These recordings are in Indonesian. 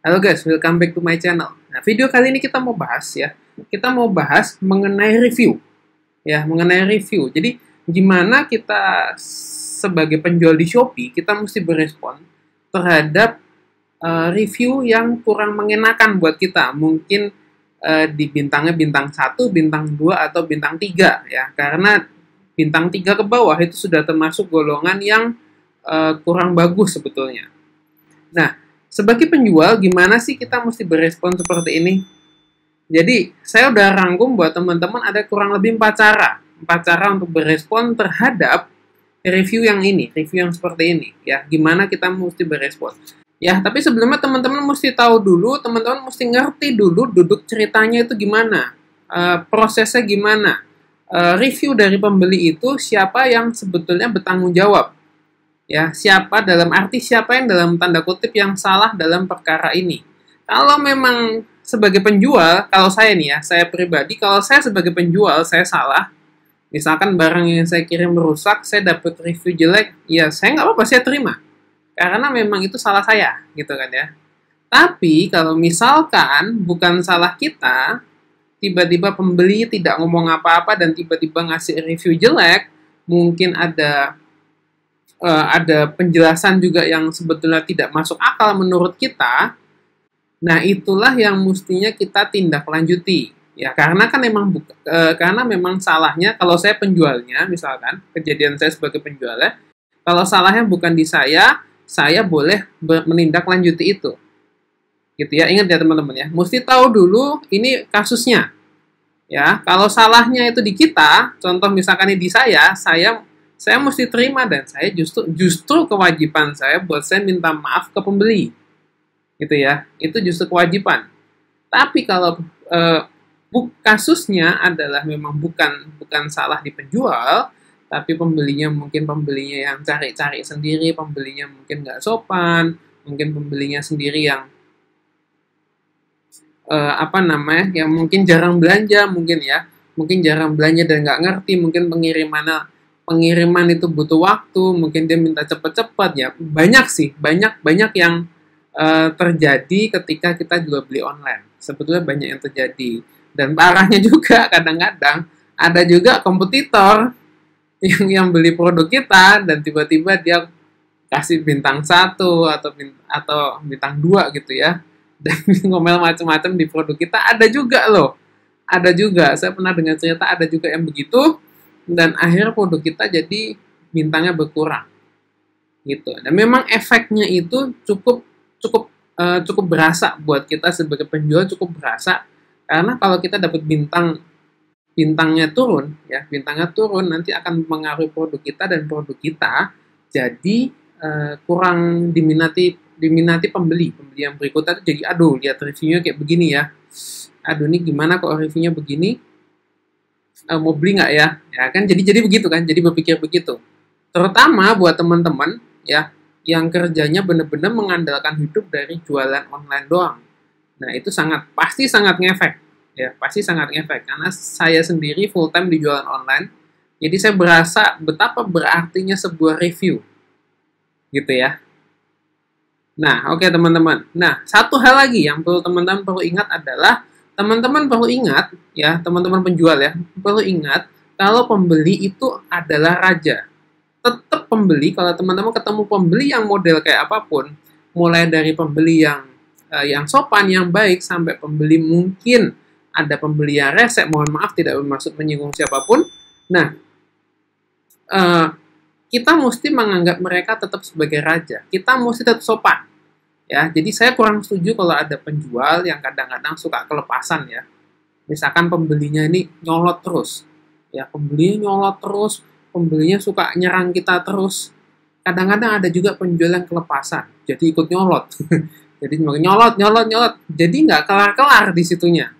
Halo guys, welcome back to my channel. Nah, video kali ini kita mau bahas ya. Kita mau bahas mengenai review. Ya, mengenai review. Jadi, gimana kita sebagai penjual di Shopee, kita mesti berespon terhadap review yang kurang mengenakan buat kita. Mungkin di bintangnya bintang 1, bintang 2, atau bintang 3 ya. Karena bintang 3 ke bawah itu sudah termasuk golongan yang kurang bagus sebetulnya. Nah, sebagai penjual, gimana sih kita mesti berespon seperti ini? Jadi, saya udah rangkum buat teman-teman ada kurang lebih 4 cara. 4 cara untuk berespon terhadap review yang ini, review yang seperti ini. Ya, gimana kita mesti berespon. Ya, tapi sebelumnya teman-teman mesti tahu dulu, teman-teman mesti ngerti dulu duduk ceritanya itu gimana. Prosesnya gimana. Review dari pembeli itu siapa yang sebetulnya bertanggung jawab. Ya, siapa dalam arti siapa yang dalam tanda kutip yang salah dalam perkara ini. Kalau memang sebagai penjual, kalau saya nih ya, saya pribadi, kalau saya sebagai penjual, saya salah. Misalkan barang yang saya kirim merusak, saya dapat review jelek, ya saya nggak apa-apa, saya terima. Karena memang itu salah saya, gitu kan ya. Tapi kalau misalkan bukan salah kita, tiba-tiba pembeli tidak ngomong apa-apa dan tiba-tiba ngasih review jelek, mungkin ada penjelasan juga yang sebetulnya tidak masuk akal menurut kita. Nah, itulah yang mestinya kita tindak lanjuti. Ya, karena kan memang salahnya kalau saya penjualnya, misalkan kejadian saya sebagai penjualnya, kalau salahnya bukan di saya boleh menindaklanjuti itu. Gitu ya. Ingat ya teman-teman ya. Mesti tahu dulu ini kasusnya. Ya, kalau salahnya itu di kita, contoh misalkan ini di saya mesti terima dan saya justru kewajiban saya buat saya minta maaf ke pembeli, gitu ya. Itu justru kewajiban. Tapi kalau kasusnya adalah memang bukan salah di penjual, tapi pembelinya yang cari-cari sendiri, pembelinya mungkin nggak sopan, mungkin pembelinya sendiri yang yang mungkin jarang belanja, mungkin jarang belanja dan nggak ngerti, mungkin pengiriman itu butuh waktu, mungkin dia minta cepat-cepat ya. Banyak yang terjadi ketika kita juga beli online. Sebetulnya banyak yang terjadi. Dan parahnya juga kadang-kadang ada juga kompetitor yang beli produk kita dan tiba-tiba dia kasih bintang 1 atau bintang 2 gitu ya. Dan ngomel macam-macam di produk kita ada juga loh. Ada juga, saya pernah dengar cerita ada juga yang begitu. Dan akhirnya produk kita jadi bintangnya berkurang gitu. Dan memang efeknya itu cukup berasa buat kita sebagai penjual, cukup berasa karena kalau kita dapat bintangnya turun nanti akan mengaruhi produk kita dan produk kita jadi kurang diminati pembeli yang berikutnya itu jadi aduh lihat reviewnya kayak begini ya, aduh ini gimana kok reviewnya begini, mau beli nggak ya? Ya kan jadi begitu kan, jadi berpikir begitu. Terutama buat teman-teman ya yang kerjanya benar-benar mengandalkan hidup dari jualan online doang. Nah, itu pasti sangat ngefek. Ya, pasti sangat ngefek karena saya sendiri full time di jualan online. Jadi saya berasa betapa berartinya sebuah review. Gitu ya. Nah, oke teman-teman. Nah, satu hal lagi yang teman-teman perlu ingat adalah teman-teman perlu ingat, ya, teman-teman penjual ya, perlu ingat kalau pembeli itu adalah raja. Tetap pembeli, kalau teman-teman ketemu pembeli yang model kayak apapun, mulai dari pembeli yang sopan, yang baik, sampai pembeli mungkin ada pembeli yang resek, mohon maaf tidak bermaksud menyinggung siapapun. Nah, kita mesti menganggap mereka tetap sebagai raja. Kita mesti tetap sopan. Ya, jadi saya kurang setuju kalau ada penjual yang kadang-kadang suka kelepasan ya. Misalkan pembelinya ini nyolot terus. Ya, pembelinya suka nyerang kita terus. Kadang-kadang ada juga penjual yang kelepasan, jadi ikut nyolot. Jadi nyolot. Jadi nggak kelar-kelar di situnya.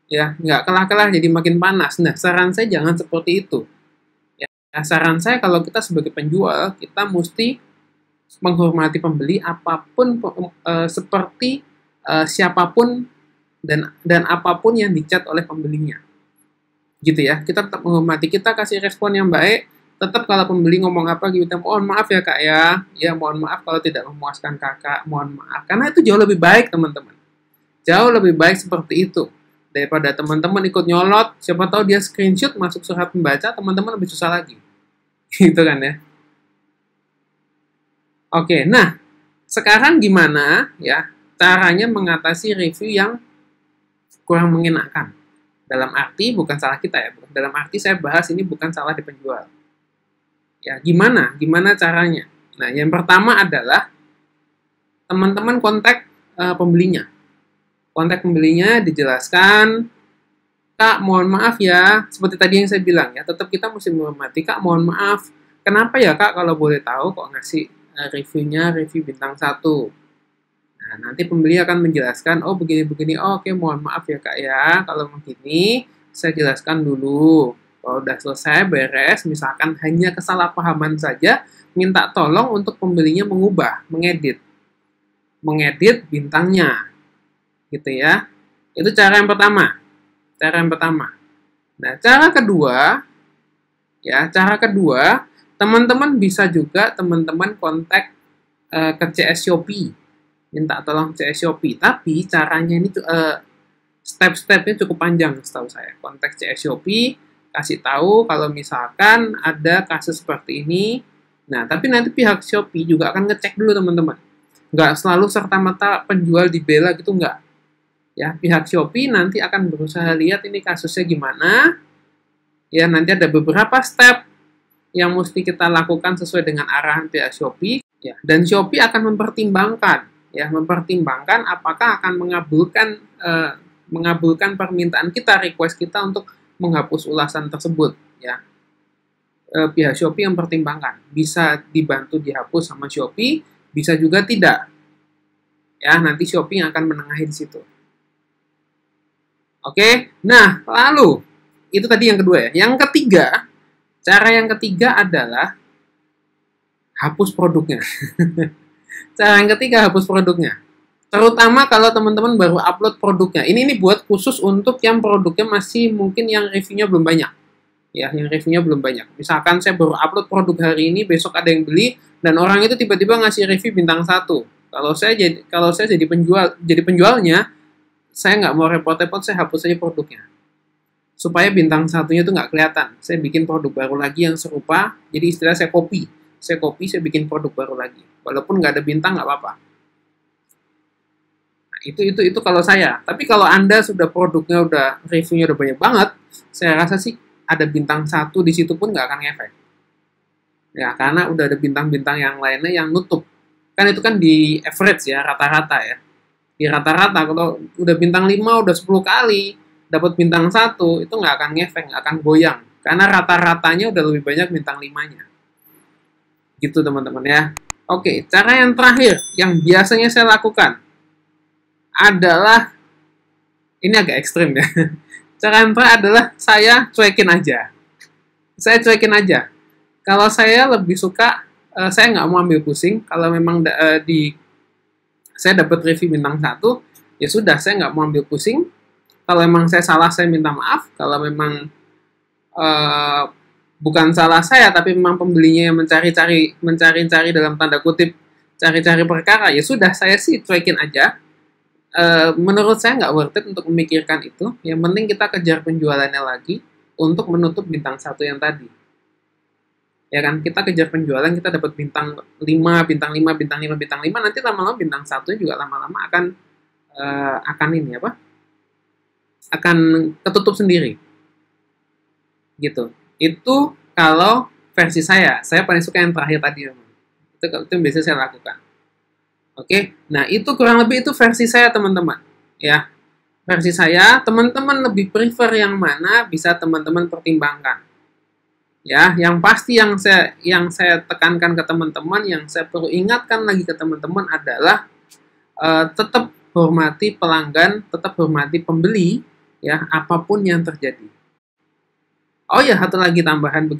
Ya, nggak kelar-kelar, jadi makin panas. Nah, saran saya jangan seperti itu. Ya, saran saya kalau kita sebagai penjual, kita mesti menghormati pembeli apapun seperti siapapun dan apapun yang dicat oleh pembelinya. Gitu ya. Kita tetap menghormati, kita kasih respon yang baik, Tetap kalau pembeli ngomong apa kita mohon maaf ya kak ya mohon maaf kalau tidak memuaskan kakak, mohon maaf. Karena itu jauh lebih baik teman-teman. Jauh lebih baik seperti itu daripada teman-teman ikut nyolot, siapa tahu dia screenshot masuk surat pembaca, teman-teman lebih susah lagi. Gitu kan ya. Oke, nah sekarang gimana ya caranya mengatasi review yang kurang mengenakan? Dalam arti bukan salah kita ya, dalam arti saya bahas ini bukan salah di penjual. Ya, gimana? Gimana caranya? Nah, yang pertama adalah teman-teman kontak pembelinya. Kontak pembelinya dijelaskan, Kak, mohon maaf ya, seperti tadi yang saya bilang ya, tetap kita mesti menghormati, Kak, mohon maaf. Kenapa ya, Kak, kalau boleh tahu kok ngasih reviewnya review bintang 1? Nah, nanti pembeli akan menjelaskan, oh begini-begini, oh, oke, mohon maaf ya, Kak ya, kalau begini, saya jelaskan dulu. Kalau udah selesai, beres, misalkan hanya kesalahpahaman saja, minta tolong untuk pembelinya mengubah, mengedit bintangnya, gitu ya. Itu cara yang pertama. Nah, cara kedua, teman-teman bisa juga teman-teman kontak ke CS Shopee, minta tolong CS Shopee. Tapi caranya ini step-stepnya cukup panjang, setahu saya. Kontak CS Shopee, kasih tahu kalau misalkan ada kasus seperti ini. Nah, tapi nanti pihak Shopee juga akan ngecek dulu teman-teman. Nggak selalu serta-merta penjual dibela gitu, nggak. Ya, pihak Shopee nanti akan berusaha lihat ini kasusnya gimana. Ya, nanti ada beberapa step yang mesti kita lakukan sesuai dengan arahan pihak Shopee. Ya, dan Shopee akan mempertimbangkan apakah akan mengabulkan permintaan kita, request kita untuk menghapus ulasan tersebut. Ya, pihak Shopee yang mempertimbangkan, bisa dibantu dihapus sama Shopee, bisa juga tidak. Ya, nanti Shopee yang akan menengahi di situ. Oke, nah lalu itu tadi yang kedua ya. Yang ketiga, cara yang ketiga adalah hapus produknya. Cara yang ketiga hapus produknya. Terutama kalau teman-teman baru upload produknya. Ini buat khusus untuk yang produknya masih mungkin yang reviewnya belum banyak. Ya, yang reviewnya belum banyak. Misalkan saya baru upload produk hari ini, besok ada yang beli dan orang itu tiba-tiba ngasih review bintang 1. Kalau saya jadi penjualnya, saya nggak mau repot-repot, saya hapus aja produknya. Supaya bintang 1-nya itu nggak kelihatan. Saya bikin produk baru lagi yang serupa, jadi istilah saya copy, saya bikin produk baru lagi. Walaupun nggak ada bintang, nggak apa-apa. Nah, itu kalau saya. Tapi kalau Anda sudah produknya reviewnya udah banyak banget, saya rasa sih ada bintang 1 di situ pun nggak akan ngefek. Ya, karena udah ada bintang-bintang yang lainnya yang nutup. Kan itu kan di average ya, rata-rata ya. Di rata-rata kalau udah bintang 5 udah 10 kali dapat bintang 1 itu nggak akan ngefek, nggak akan goyang karena rata-ratanya udah lebih banyak bintang 5-nya gitu teman-teman ya. Oke, cara yang terakhir yang biasanya saya lakukan adalah ini agak ekstrim ya. Cara yang terakhir adalah saya cuekin aja. Kalau saya lebih suka saya nggak mau ambil pusing kalau memang saya dapat review bintang 1, ya sudah, saya nggak mau ambil pusing. Kalau memang saya salah, saya minta maaf. Kalau memang bukan salah saya, tapi memang pembelinya yang mencari-cari dalam tanda kutip, cari-cari perkara, ya sudah, saya sih cuekin aja. Menurut saya nggak worth it untuk memikirkan itu. Yang penting kita kejar penjualannya lagi untuk menutup bintang 1 yang tadi. Ya kan, kita kejar penjualan, kita dapat bintang 5, nanti lama-lama bintang 1 juga lama-lama akan ketutup sendiri. Gitu. Itu kalau versi saya paling suka yang terakhir tadi. Itu yang biasa saya lakukan. Oke, nah itu kurang lebih itu versi saya teman-teman. Ya, versi saya, teman-teman lebih prefer yang mana bisa teman-teman pertimbangkan. Ya, yang pasti yang saya tekankan ke teman-teman, yang saya perlu ingatkan lagi ke teman-teman adalah tetap hormati pelanggan, tetap hormati pembeli, ya, apapun yang terjadi. Oh ya, satu lagi tambahan.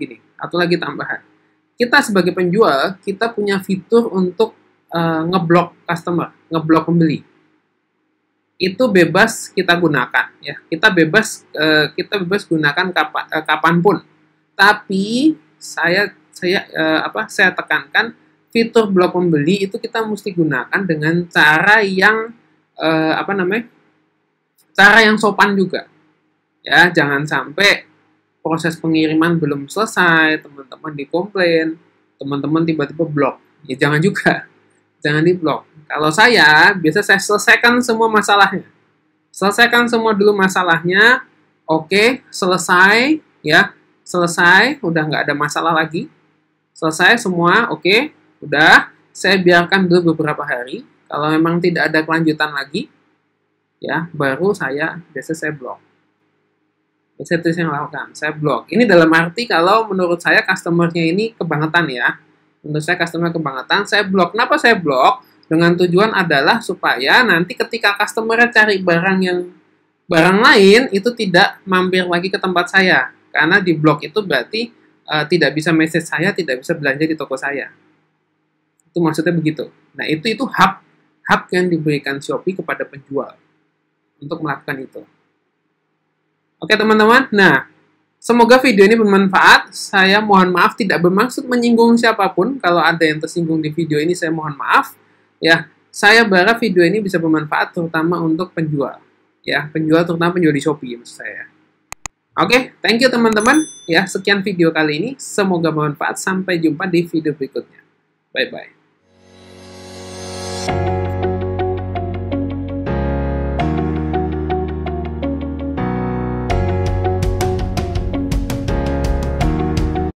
Kita sebagai penjual, kita punya fitur untuk ngeblok customer, ngeblok pembeli. Itu bebas kita gunakan, ya. Kita bebas gunakan kapanpun. Tapi saya saya tekankan fitur blok pembeli itu kita mesti gunakan dengan cara yang cara yang sopan juga. Ya, jangan sampai proses pengiriman belum selesai, teman-teman dikomplain, teman-teman tiba-tiba blok. Ya jangan juga. Jangan diblok. Kalau saya, biasa saya selesaikan semua masalahnya. Selesaikan semua dulu masalahnya. Oke, selesai, ya. Selesai, udah nggak ada masalah lagi. Selesai semua, oke. Udah, saya biarkan dulu beberapa hari. Kalau memang tidak ada kelanjutan lagi, ya, baru biasa saya blok. Biasa itu yang lakukan, saya blok. Ini dalam arti kalau menurut saya customer-nya ini kebangetan ya. Menurut saya customer kebangetan, saya blok. Kenapa saya blok? Dengan tujuan adalah supaya nanti ketika customer cari barang lain, itu tidak mampir lagi ke tempat saya. Karena di blok itu berarti tidak bisa message saya, tidak bisa belanja di toko saya. Itu maksudnya begitu. Nah, itu hak yang diberikan Shopee kepada penjual untuk melakukan itu. Oke teman-teman, nah semoga video ini bermanfaat. Saya mohon maaf tidak bermaksud menyinggung siapapun. Kalau ada yang tersinggung di video ini, saya mohon maaf. Ya, saya berharap video ini bisa bermanfaat terutama untuk penjual. Ya, penjual terutama penjual di Shopee maksud saya. Oke, thank you teman-teman. Ya, sekian video kali ini. Semoga bermanfaat. Sampai jumpa di video berikutnya. Bye-bye.